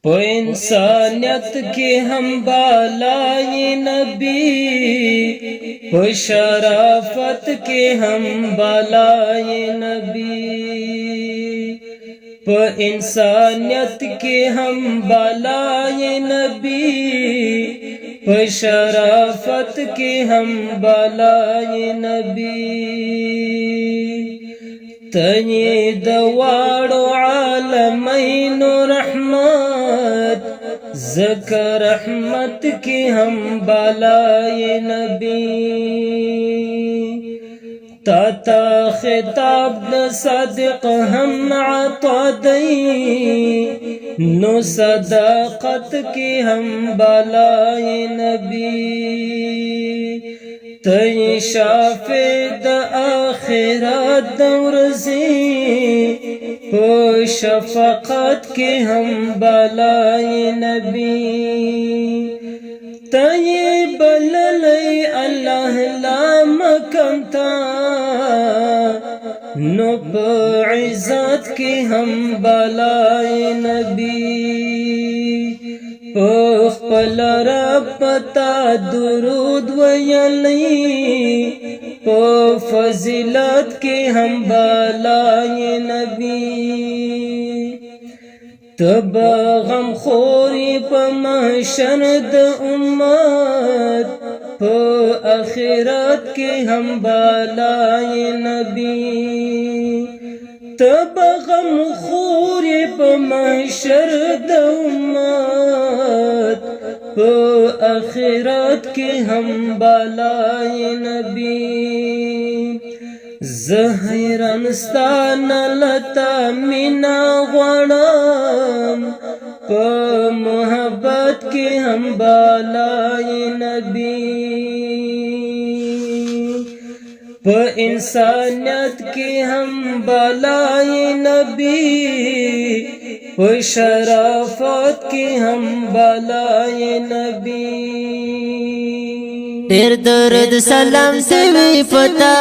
په انسانیت کې هم بالای نبی، په شرافت کې هم بالای نبی، په انسانیت کې هم بالای نبی، په شرافت کې هم بالای نبی. تنی د واړو عالمینو رحمت، ذکر رحمت کی هم بالای نبی. تا تا خطاب د صادق هم عطا دی، نو صداقت کی هم بالای نبی. تی شافع د آخرت د ورځې، په شفقت کې هم بالای نبی. تی بللی الله لا مکم تا، نو په عزت کې هم بالای نبی. خپل رب پتا درود ویلی، په فضیلت کې هم بالای نبی. تب غم خوری په محشر د امت، په آخرت کې هم بالای نبی. تب غم خوری په محشر د امت، په آخرت کې هم بالای نبی. زه حیران ستا نلتا مینا غواړم، په محبت کې هم بالای نبی. په انسانیت کې هم بالای نبی، په شرافت کې هم بالای نبی. ډېر درد سلام سوي پتا